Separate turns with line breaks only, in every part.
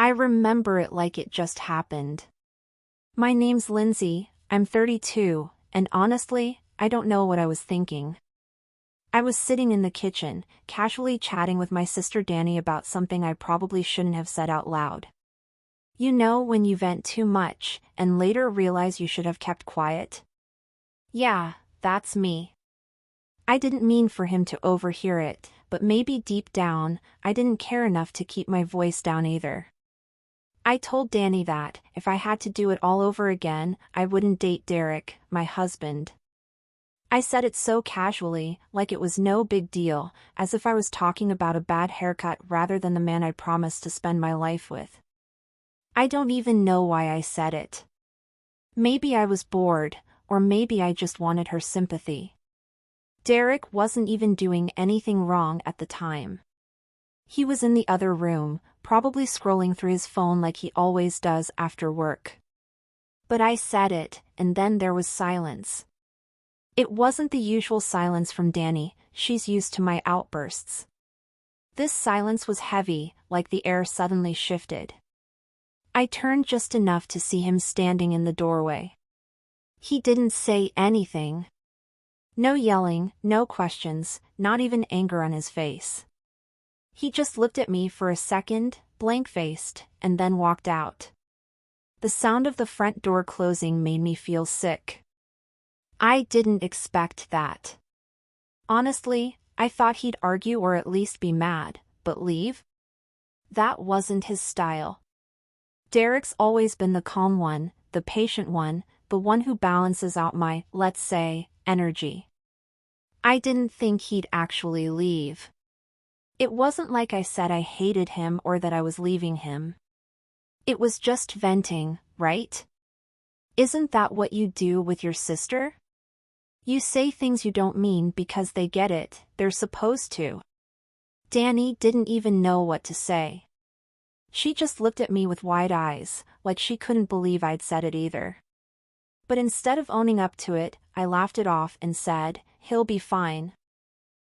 I remember it like it just happened. My name's Lindsay, I'm 32, and honestly, I don't know what I was thinking. I was sitting in the kitchen, casually chatting with my sister Danny about something I probably shouldn't have said out loud. You know when you vent too much, and later realize you should have kept quiet? Yeah, that's me. I didn't mean for him to overhear it, but maybe deep down, I didn't care enough to keep my voice down either. I told Danny that, if I had to do it all over again, I wouldn't date Derek, my husband. I said it so casually, like it was no big deal, as if I was talking about a bad haircut rather than the man I promised to spend my life with. I don't even know why I said it. Maybe I was bored, or maybe I just wanted her sympathy. Derek wasn't even doing anything wrong at the time. He was in the other room, probably scrolling through his phone like he always does after work. But I said it, and then there was silence. It wasn't the usual silence from Danny, she's used to my outbursts. This silence was heavy, like the air suddenly shifted. I turned just enough to see him standing in the doorway. He didn't say anything. No yelling, no questions, not even anger on his face. He just looked at me for a second, blank-faced, and then walked out. The sound of the front door closing made me feel sick. I didn't expect that. Honestly, I thought he'd argue or at least be mad, but leave? That wasn't his style. Derek's always been the calm one, the patient one, the one who balances out my, let's say, energy. I didn't think he'd actually leave. It wasn't like I said I hated him or that I was leaving him. It was just venting, right? Isn't that what you do with your sister? You say things you don't mean because they get it, they're supposed to. Danny didn't even know what to say. She just looked at me with wide eyes, like she couldn't believe I'd said it either. But instead of owning up to it, I laughed it off and said, "He'll be fine.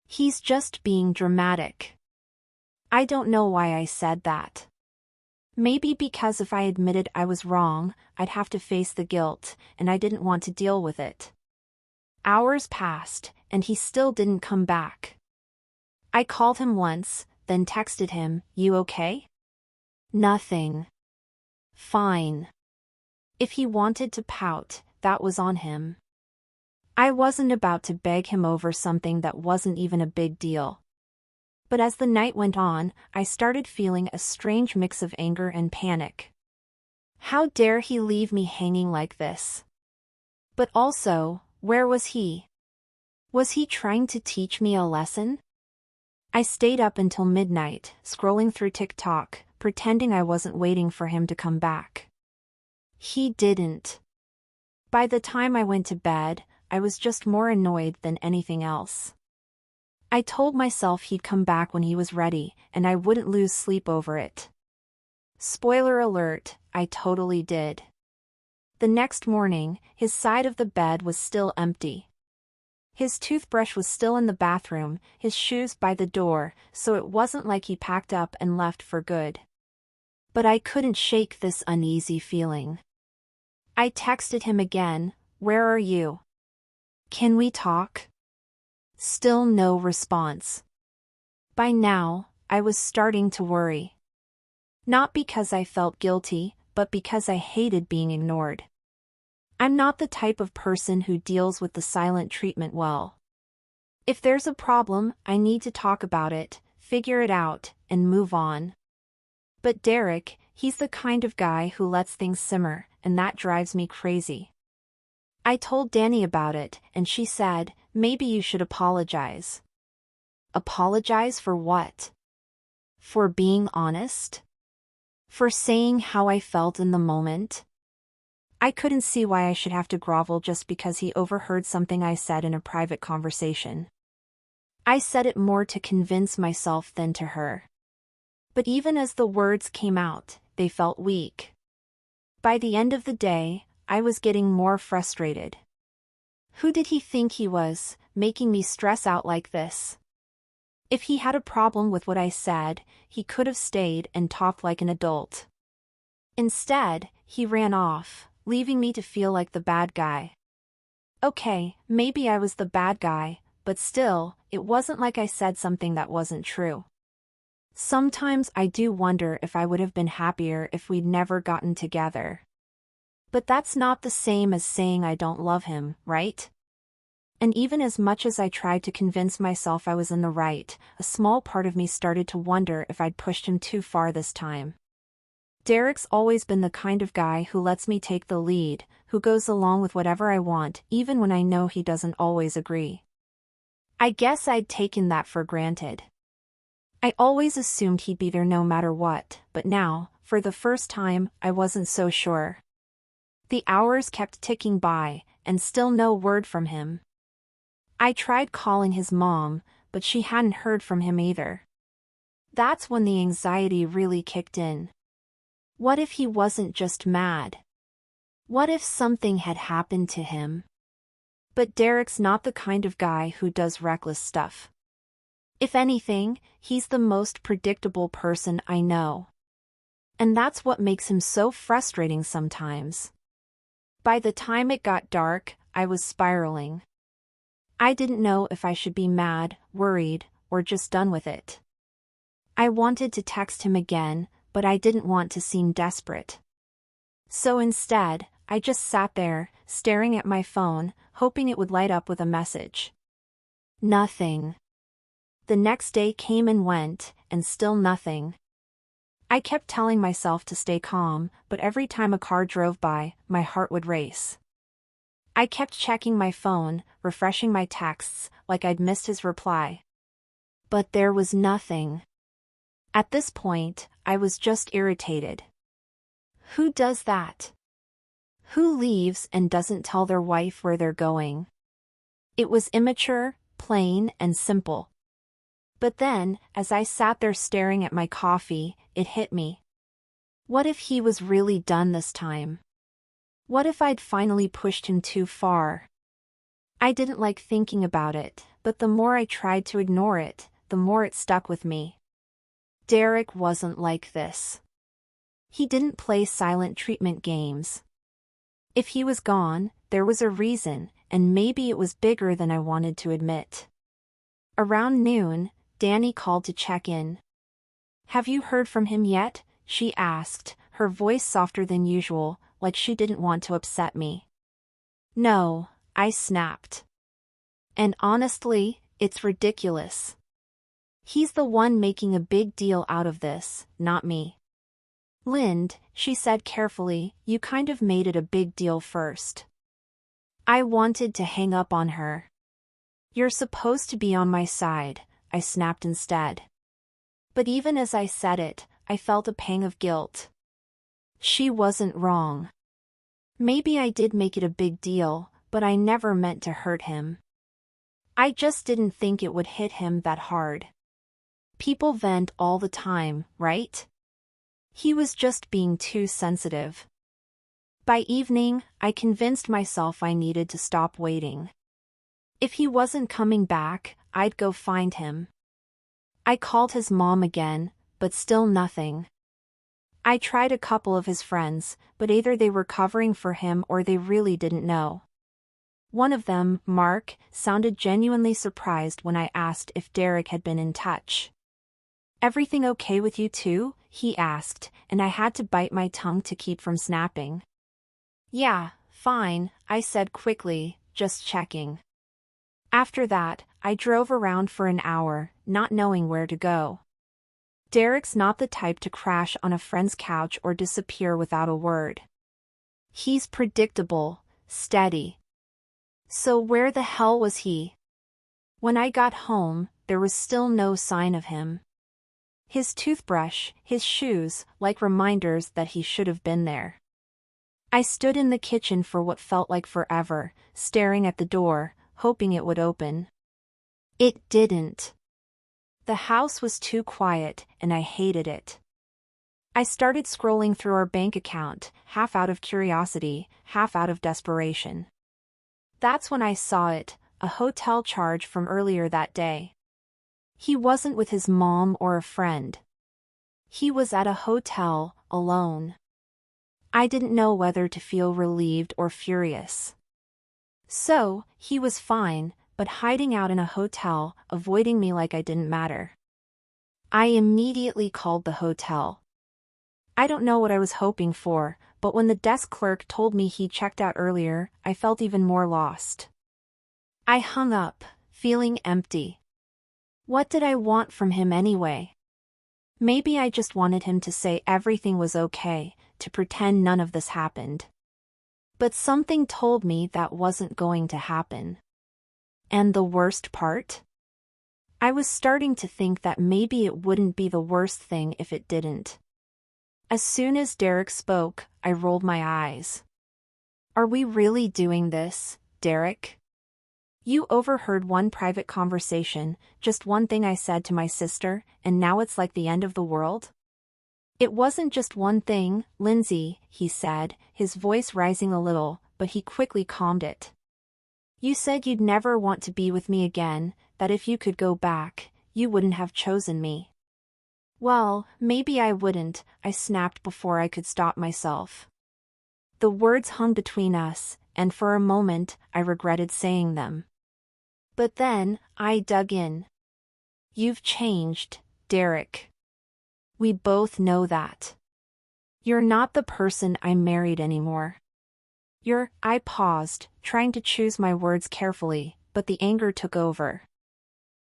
He's just being dramatic." I don't know why I said that. Maybe because if I admitted I was wrong, I'd have to face the guilt, and I didn't want to deal with it. Hours passed, and he still didn't come back. I called him once, then texted him, "You okay?" Nothing. Fine. If he wanted to pout, that was on him. I wasn't about to beg him over something that wasn't even a big deal. But as the night went on, I started feeling a strange mix of anger and panic. How dare he leave me hanging like this? But also, where was he? Was he trying to teach me a lesson? I stayed up until midnight, scrolling through TikTok, pretending I wasn't waiting for him to come back. He didn't. By the time I went to bed, I was just more annoyed than anything else. I told myself he'd come back when he was ready, and I wouldn't lose sleep over it. Spoiler alert, I totally did. The next morning, his side of the bed was still empty. His toothbrush was still in the bathroom, his shoes by the door, so it wasn't like he packed up and left for good. But I couldn't shake this uneasy feeling. I texted him again, "Where are you? Can we talk?" Still no response. By now, I was starting to worry. Not because I felt guilty, but because I hated being ignored. I'm not the type of person who deals with the silent treatment well. If there's a problem, I need to talk about it, figure it out, and move on. But Derek, he's the kind of guy who lets things simmer, and that drives me crazy. I told Danny about it, and she said, "Maybe you should apologize." Apologize for what? For being honest? For saying how I felt in the moment? I couldn't see why I should have to grovel just because he overheard something I said in a private conversation. I said it more to convince myself than to her. But even as the words came out, they felt weak. By the end of the day, I was getting more frustrated. Who did he think he was, making me stress out like this? If he had a problem with what I said, he could have stayed and talked like an adult. Instead, he ran off, leaving me to feel like the bad guy. Okay, maybe I was the bad guy, but still, it wasn't like I said something that wasn't true. Sometimes I do wonder if I would have been happier if we'd never gotten together. But that's not the same as saying I don't love him, right? And even as much as I tried to convince myself I was in the right, a small part of me started to wonder if I'd pushed him too far this time. Derek's always been the kind of guy who lets me take the lead, who goes along with whatever I want, even when I know he doesn't always agree. I guess I'd taken that for granted. I always assumed he'd be there no matter what, but now, for the first time, I wasn't so sure. The hours kept ticking by, and still no word from him. I tried calling his mom, but she hadn't heard from him either. That's when the anxiety really kicked in. What if he wasn't just mad? What if something had happened to him? But Derek's not the kind of guy who does reckless stuff. If anything, he's the most predictable person I know. And that's what makes him so frustrating sometimes. By the time it got dark, I was spiraling. I didn't know if I should be mad, worried, or just done with it. I wanted to text him again, but I didn't want to seem desperate. So instead, I just sat there, staring at my phone, hoping it would light up with a message. Nothing. The next day came and went, and still nothing. I kept telling myself to stay calm, but every time a car drove by, my heart would race. I kept checking my phone, refreshing my texts, like I'd missed his reply. But there was nothing. At this point, I was just irritated. Who does that? Who leaves and doesn't tell their wife where they're going? It was immature, plain, and simple. But then, as I sat there staring at my coffee, it hit me. What if he was really done this time? What if I'd finally pushed him too far? I didn't like thinking about it, but the more I tried to ignore it, the more it stuck with me. Derek wasn't like this. He didn't play silent treatment games. If he was gone, there was a reason, and maybe it was bigger than I wanted to admit. Around noon, Danny called to check in. "Have you heard from him yet?" she asked, her voice softer than usual, like she didn't want to upset me. "No," I snapped. "And honestly, it's ridiculous. He's the one making a big deal out of this, not me." "Lind," she said carefully, "you kind of made it a big deal first." I wanted to hang up on her. "You're supposed to be on my side," I snapped instead. But even as I said it, I felt a pang of guilt. She wasn't wrong. Maybe I did make it a big deal, but I never meant to hurt him. I just didn't think it would hit him that hard. People vent all the time, right? He was just being too sensitive. By evening, I convinced myself I needed to stop waiting. If he wasn't coming back, I'd go find him. I called his mom again, but still nothing. I tried a couple of his friends, but either they were covering for him or they really didn't know. One of them, Mark, sounded genuinely surprised when I asked if Derek had been in touch. "Everything okay with you too?" he asked, and I had to bite my tongue to keep from snapping. "Yeah, fine," I said quickly, just checking. After that, I drove around for an hour, not knowing where to go. Derek's not the type to crash on a friend's couch or disappear without a word. He's predictable, steady. So where the hell was he? When I got home, there was still no sign of him. His toothbrush, his shoes, like reminders that he should have been there. I stood in the kitchen for what felt like forever, staring at the door, hoping it would open. It didn't. The house was too quiet, and I hated it. I started scrolling through our bank account, half out of curiosity, half out of desperation. That's when I saw it, a hotel charge from earlier that day. He wasn't with his mom or a friend. He was at a hotel, alone. I didn't know whether to feel relieved or furious. So, he was fine, but hiding out in a hotel, avoiding me like I didn't matter. I immediately called the hotel. I don't know what I was hoping for, but when the desk clerk told me he checked out earlier, I felt even more lost. I hung up, feeling empty. What did I want from him anyway? Maybe I just wanted him to say everything was okay, to pretend none of this happened. But something told me that wasn't going to happen. And the worst part? I was starting to think that maybe it wouldn't be the worst thing if it didn't. As soon as Derek spoke, I rolled my eyes. Are we really doing this, Derek? You overheard one private conversation, just one thing I said to my sister, and now it's like the end of the world? It wasn't just one thing, Lindsay, he said, his voice rising a little, but he quickly calmed it. You said you'd never want to be with me again, that if you could go back, you wouldn't have chosen me. Well, maybe I wouldn't, I snapped before I could stop myself. The words hung between us, and for a moment, I regretted saying them. But then, I dug in. You've changed, Derek. We both know that. You're not the person I married anymore. I paused, trying to choose my words carefully, but the anger took over.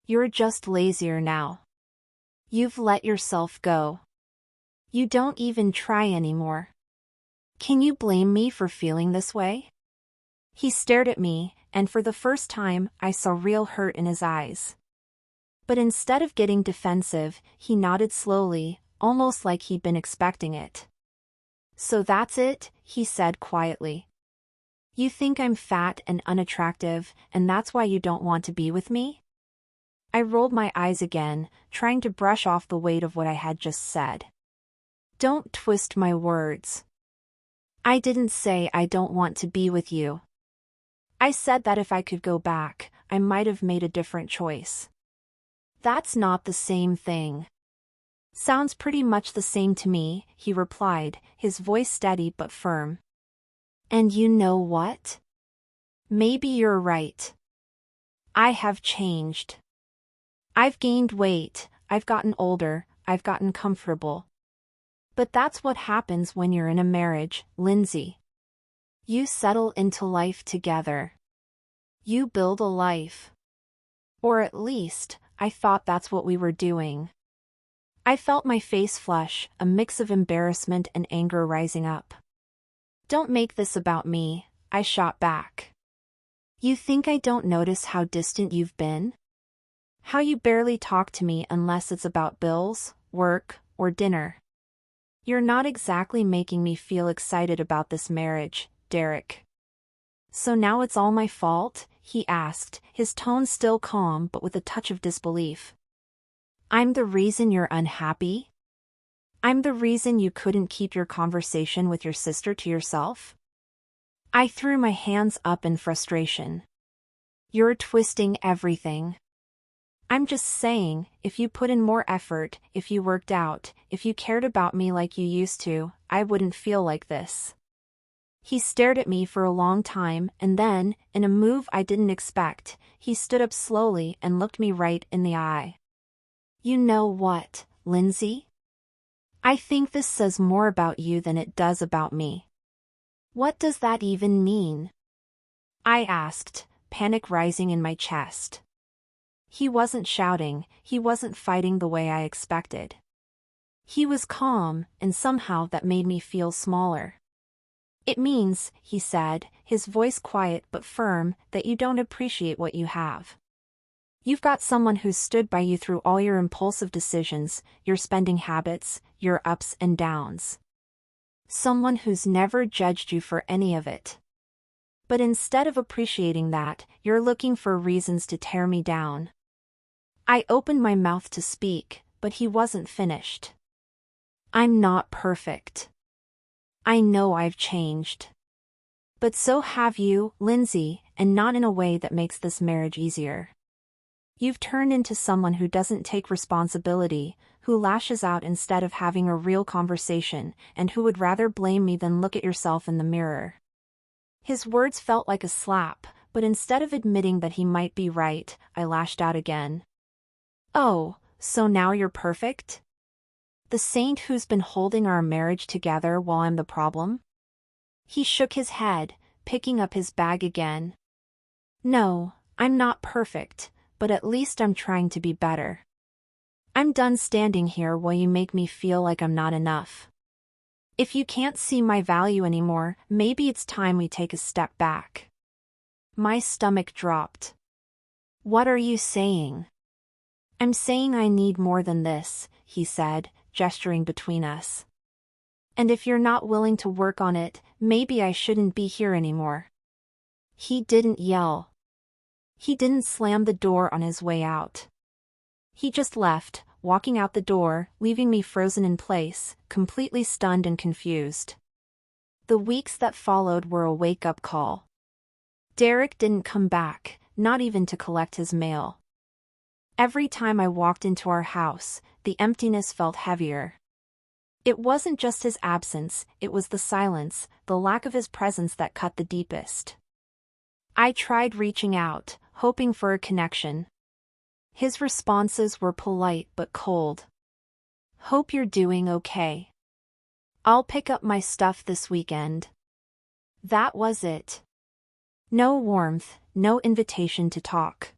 You're just lazier now. You've let yourself go. You don't even try anymore. Can you blame me for feeling this way? He stared at me, and for the first time, I saw real hurt in his eyes. But instead of getting defensive, he nodded slowly, almost like he'd been expecting it. So that's it, he said quietly. You think I'm fat and unattractive, and that's why you don't want to be with me? I rolled my eyes again, trying to brush off the weight of what I had just said. Don't twist my words. I didn't say I don't want to be with you. I said that if I could go back, I might have made a different choice. That's not the same thing. Sounds pretty much the same to me, he replied, his voice steady but firm. And you know what? Maybe you're right. I have changed. I've gained weight, I've gotten older, I've gotten comfortable. But that's what happens when you're in a marriage, Lindsay. You settle into life together. You build a life. Or at least, I thought that's what we were doing. I felt my face flush, a mix of embarrassment and anger rising up. Don't make this about me, I shot back. You think I don't notice how distant you've been? How you barely talk to me unless it's about bills, work, or dinner. You're not exactly making me feel excited about this marriage, Derek. So now it's all my fault? He asked, his tone still calm but with a touch of disbelief. I'm the reason you're unhappy? I'm the reason you couldn't keep your conversation with your sister to yourself? I threw my hands up in frustration. You're twisting everything. I'm just saying, if you put in more effort, if you worked out, if you cared about me like you used to, I wouldn't feel like this. He stared at me for a long time and then, in a move I didn't expect, he stood up slowly and looked me right in the eye. You know what, Lindsay? I think this says more about you than it does about me. What does that even mean? I asked, panic rising in my chest. He wasn't shouting, he wasn't fighting the way I expected. He was calm, and somehow that made me feel smaller. It means, he said, his voice quiet but firm, that you don't appreciate what you have. You've got someone who's stood by you through all your impulsive decisions, your spending habits, your ups and downs. Someone who's never judged you for any of it. But instead of appreciating that, you're looking for reasons to tear me down. I opened my mouth to speak, but he wasn't finished. I'm not perfect. I know I've changed. But so have you, Lindsay, and not in a way that makes this marriage easier. You've turned into someone who doesn't take responsibility, who lashes out instead of having a real conversation, and who would rather blame me than look at yourself in the mirror." His words felt like a slap, but instead of admitting that he might be right, I lashed out again. "Oh, so now you're perfect? The saint who's been holding our marriage together while I'm the problem?" He shook his head, picking up his bag again. "No, I'm not perfect, but at least I'm trying to be better. I'm done standing here while you make me feel like I'm not enough. If you can't see my value anymore, maybe it's time we take a step back." My stomach dropped. "What are you saying?" "I'm saying I need more than this," he said, gesturing between us. "And if you're not willing to work on it, maybe I shouldn't be here anymore." He didn't yell. He didn't slam the door on his way out. He just left, walking out the door, leaving me frozen in place, completely stunned and confused. The weeks that followed were a wake-up call. Derek didn't come back, not even to collect his mail. Every time I walked into our house, the emptiness felt heavier. It wasn't just his absence, it was the silence, the lack of his presence that cut the deepest. I tried reaching out, hoping for a connection. His responses were polite but cold. "Hope you're doing okay. I'll pick up my stuff this weekend." That was it. No warmth, no invitation to talk.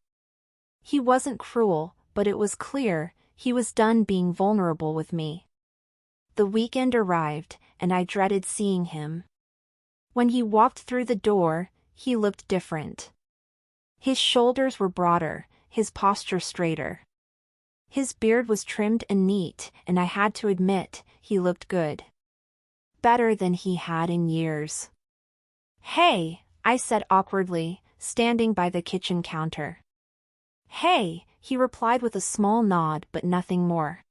He wasn't cruel, but it was clear, he was done being vulnerable with me. The weekend arrived, and I dreaded seeing him. When he walked through the door, he looked different. His shoulders were broader, his posture straighter. His beard was trimmed and neat, and I had to admit, he looked good. Better than he had in years. "Hey," I said awkwardly, standing by the kitchen counter. "Hey," he replied with a small nod but nothing more.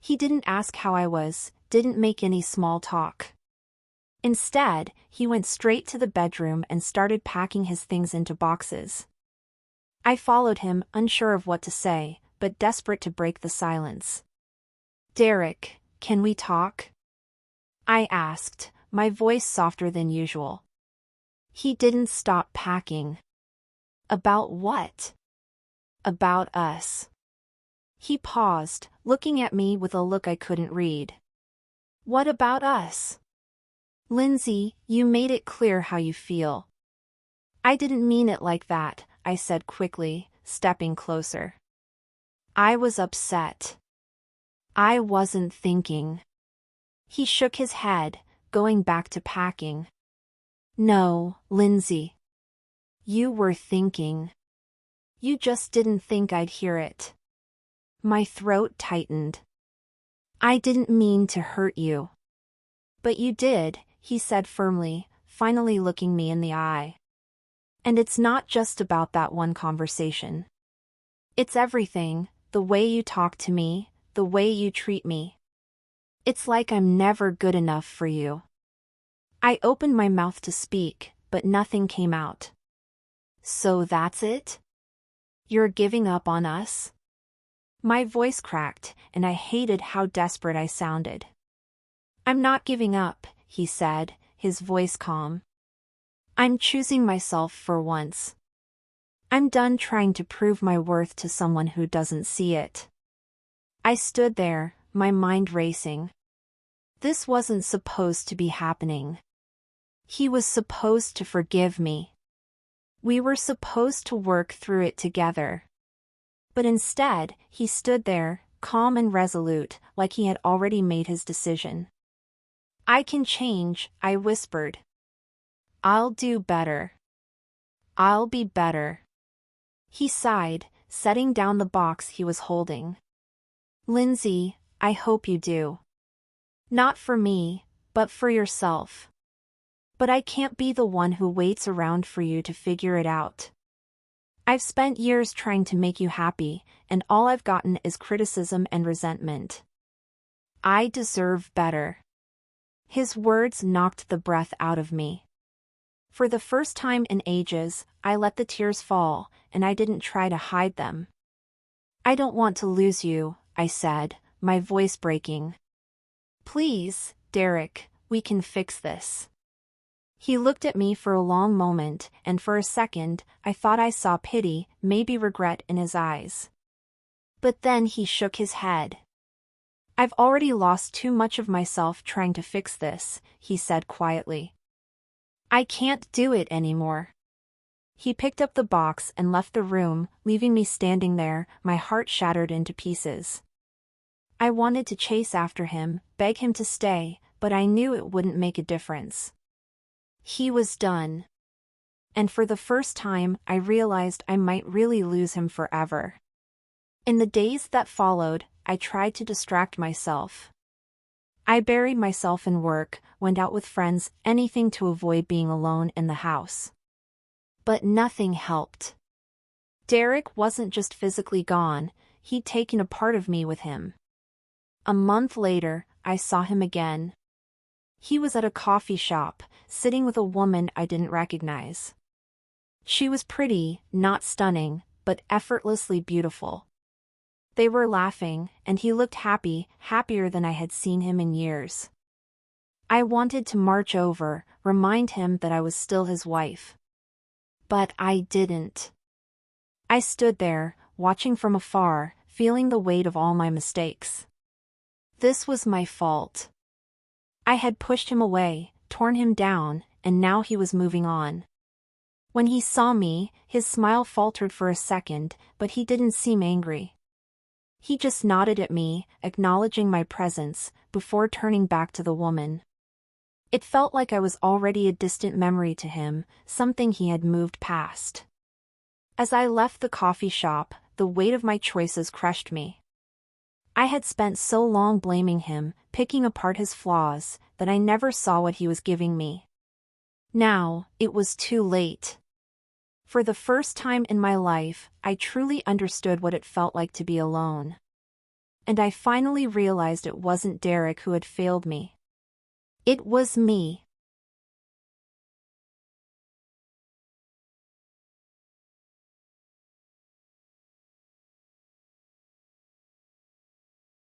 He didn't ask how I was, didn't make any small talk. Instead, he went straight to the bedroom and started packing his things into boxes. I followed him, unsure of what to say, but desperate to break the silence. "Derek, can we talk?" I asked, my voice softer than usual. He didn't stop packing. "About what?" "About us." He paused, looking at me with a look I couldn't read. "What about us?" "Lindsay, you made it clear how you feel." "I didn't mean it like that," I said quickly, stepping closer. "I was upset. I wasn't thinking." He shook his head, going back to packing. "No, Lindsay. You were thinking. You just didn't think I'd hear it." My throat tightened. "I didn't mean to hurt you." "But you did," he said firmly, finally looking me in the eye. "And it's not just about that one conversation. It's everything, the way you talk to me, the way you treat me. It's like I'm never good enough for you." I opened my mouth to speak, but nothing came out. "So that's it? You're giving up on us?" My voice cracked, and I hated how desperate I sounded. "I'm not giving up," he said, his voice calm. "I'm choosing myself for once. I'm done trying to prove my worth to someone who doesn't see it." I stood there, my mind racing. This wasn't supposed to be happening. He was supposed to forgive me. We were supposed to work through it together. But instead, he stood there, calm and resolute, like he had already made his decision. "I can change," I whispered. "I'll do better. I'll be better." He sighed, setting down the box he was holding. "Lindsay, I hope you do. Not for me, but for yourself. But I can't be the one who waits around for you to figure it out. I've spent years trying to make you happy, and all I've gotten is criticism and resentment. I deserve better." His words knocked the breath out of me. For the first time in ages, I let the tears fall, and I didn't try to hide them. I don't want to lose you, I said, my voice breaking. Please, Derek, we can fix this. He looked at me for a long moment, and for a second, I thought I saw pity, maybe regret in his eyes. But then he shook his head. I've already lost too much of myself trying to fix this, he said quietly. I can't do it anymore. He picked up the box and left the room, leaving me standing there, my heart shattered into pieces. I wanted to chase after him, beg him to stay, but I knew it wouldn't make a difference. He was done. And for the first time, I realized I might really lose him forever. In the days that followed, I tried to distract myself. I buried myself in work, went out with friends, anything to avoid being alone in the house. But nothing helped. Derek wasn't just physically gone, he'd taken a part of me with him. A month later, I saw him again. He was at a coffee shop, sitting with a woman I didn't recognize. She was pretty, not stunning, but effortlessly beautiful. They were laughing, and he looked happy, happier than I had seen him in years. I wanted to march over, remind him that I was still his wife. But I didn't. I stood there, watching from afar, feeling the weight of all my mistakes. This was my fault. I had pushed him away, torn him down, and now he was moving on. When he saw me, his smile faltered for a second, but he didn't seem angry. He just nodded at me, acknowledging my presence, before turning back to the woman. It felt like I was already a distant memory to him, something he had moved past. As I left the coffee shop, the weight of my choices crushed me. I had spent so long blaming him, picking apart his flaws, that I never saw what he was giving me. Now, it was too late. For the first time in my life, I truly understood what it felt like to be alone. And I finally realized it wasn't Derek who had failed me. It was me.